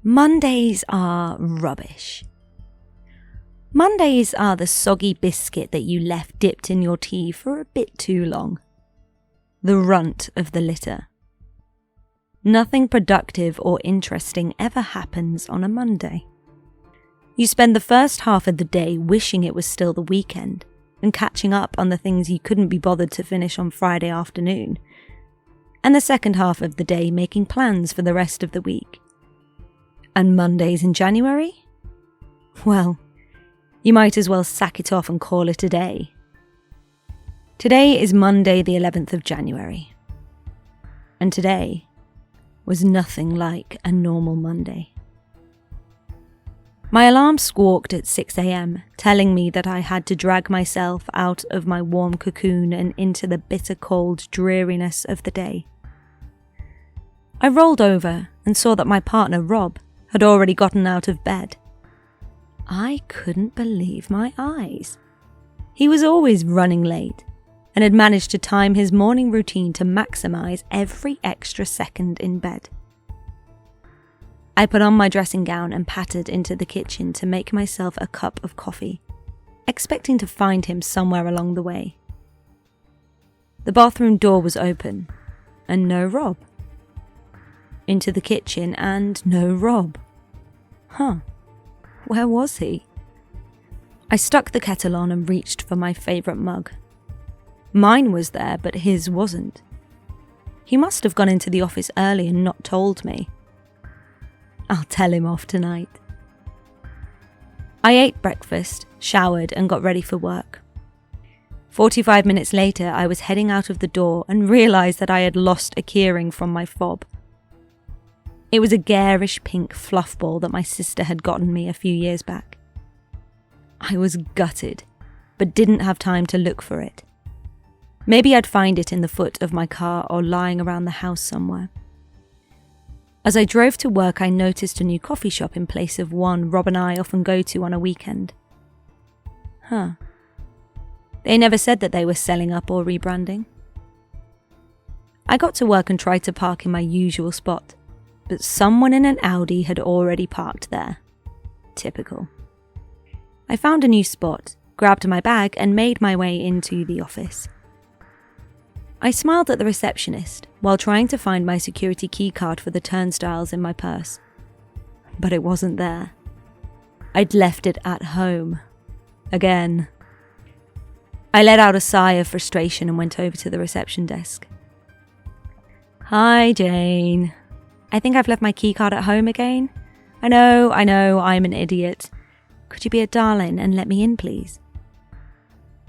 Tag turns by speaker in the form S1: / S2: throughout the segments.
S1: Mondays are rubbish. Mondays are the soggy biscuit that you left dipped in your tea for a bit too long. The runt of the litter. Nothing productive or interesting ever happens on a Monday. You spend the first half of the day wishing it was still the weekend and catching up on the things you couldn't be bothered to finish on Friday afternoon, and the second half of the day making plans for the rest of the week. And Mondays in January? Well, you might as well sack it off and call it a day. Today is Monday the 11th of January. And today was nothing like a normal Monday. My alarm squawked at 6 a.m, telling me that I had to drag myself out of my warm cocoon and into the bitter cold dreariness of the day. I rolled over and saw that my partner, Rob, had already gotten out of bed. I couldn't believe my eyes. He was always running late and had managed to time his morning routine to maximize every extra second in bed. I put on my dressing gown and pattered into the kitchen to make myself a cup of coffee, expecting to find him somewhere along the way. The bathroom door was open, and no Rob. Into the kitchen, and no Rob. Where was he? I stuck the kettle on and reached for my favourite mug. Mine was there, but his wasn't. He must have gone into the office early and not told me. I'll tell him off tonight. I ate breakfast, showered, and got ready for work. 45 minutes later, I was heading out of the door and realised that I had lost a keyring from my fob. It was a garish pink fluff ball that my sister had gotten me a few years back. I was gutted, but didn't have time to look for it. Maybe I'd find it in the foot of my car or lying around the house somewhere. As I drove to work, I noticed a new coffee shop in place of one Rob and I often go to on a weekend. They never said that they were selling up or rebranding. I got to work and tried to park in my usual spot, but someone in an Audi had already parked there. Typical. I found a new spot, grabbed my bag, and made my way into the office. I smiled at the receptionist while trying to find my security key card for the turnstiles in my purse. But it wasn't there. I'd left it at home. Again. I let out a sigh of frustration and went over to the reception desk. Hi, Jane. I think I've left my key card at home again. I know, I'm an idiot. Could you be a darling and let me in, please?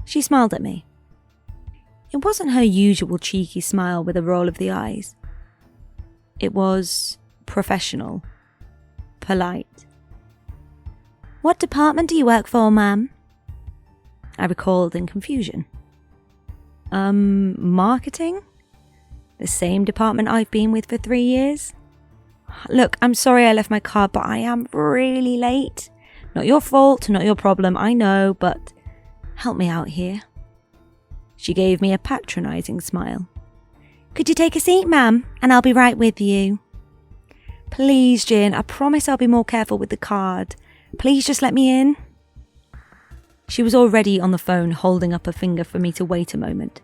S1: She smiled at me. It wasn't her usual cheeky smile with a roll of the eyes. It was professional, polite. What department do you work for, ma'am? I recalled in confusion. Marketing? The same department I've been with for 3 years? Look, I'm sorry I left my card, but I am really late. Not your fault, not your problem, I know, but help me out here. She gave me a patronising smile. Could you take a seat, ma'am, and I'll be right with you? Please, Jane, I promise I'll be more careful with the card. Please just let me in. She was already on the phone holding up a finger for me to wait a moment.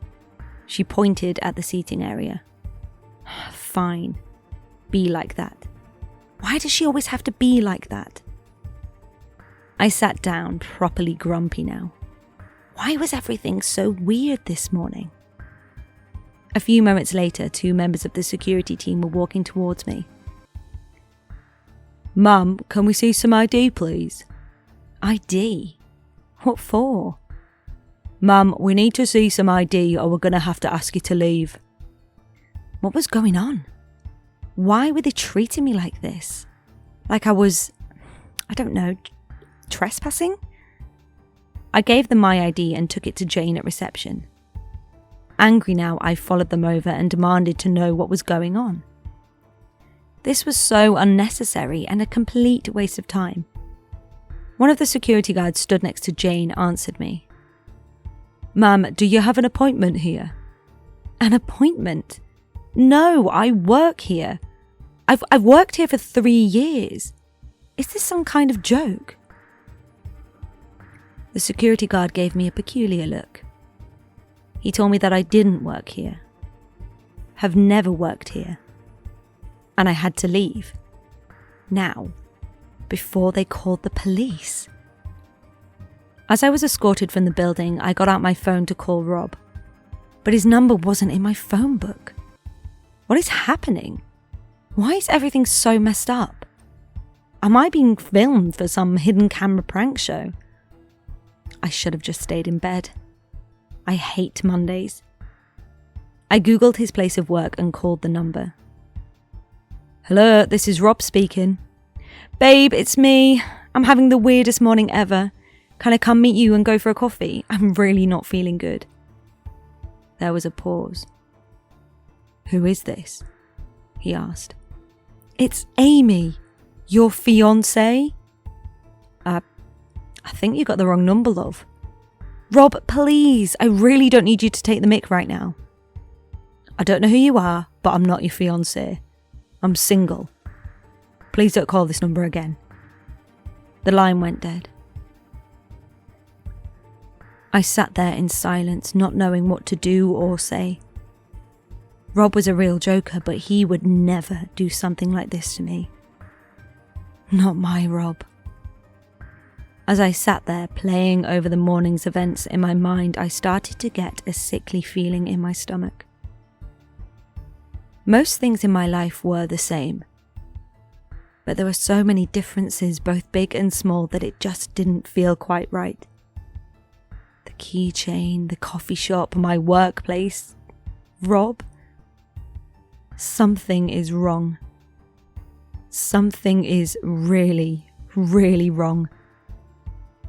S1: She pointed at the seating area. Fine. Be like that. Why does she always have to be like that? I sat down, properly grumpy now. Why was everything so weird this morning? A few moments later, 2 members of the security team were walking towards me. Mum, can we see some ID, please? ID? What for? Mum, we need to see some ID or we're going to have to ask you to leave. What was going on? Why were they treating me like this? Like I was, trespassing? I gave them my ID and took it to Jane at reception. Angry now, I followed them over and demanded to know what was going on. This was so unnecessary and a complete waste of time. One of the security guards stood next to Jane answered me. Ma'am, do you have an appointment here? An appointment? No, I work here. I've worked here for 3 years. Is this some kind of joke? The security guard gave me a peculiar look. He told me that I didn't work here, have never worked here, and I had to leave. Now, before they called the police. As I was escorted from the building, I got out my phone to call Rob, but his number wasn't in my phone book. What is happening? Why is everything so messed up? Am I being filmed for some hidden camera prank show? I should have just stayed in bed. I hate Mondays. I googled his place of work and called the number. Hello, this is Rob speaking. Babe, it's me. I'm having the weirdest morning ever. Can I come meet you and go for a coffee? I'm really not feeling good. There was a pause. Who is this? He asked. It's Amy, your fiancée. I think you got the wrong number, love. Rob, please, I really don't need you to take the mick right now. I don't know who you are, but I'm not your fiancée. I'm single. Please don't call this number again. The line went dead. I sat there in silence, not knowing what to do or say. Rob was a real joker, but he would never do something like this to me. Not my Rob. As I sat there playing over the morning's events in my mind, I started to get a sickly feeling in my stomach. Most things in my life were the same, but there were so many differences, both big and small, that it just didn't feel quite right. The keychain, the coffee shop, my workplace, Rob. Something is wrong. Something is really, really wrong.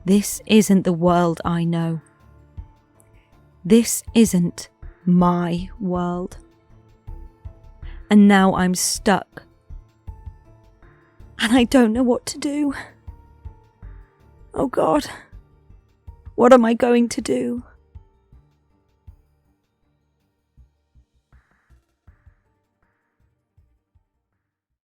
S1: This isn't the world I know. This isn't my world. And now I'm stuck. And I don't know what to do. Oh God, what am I going to do?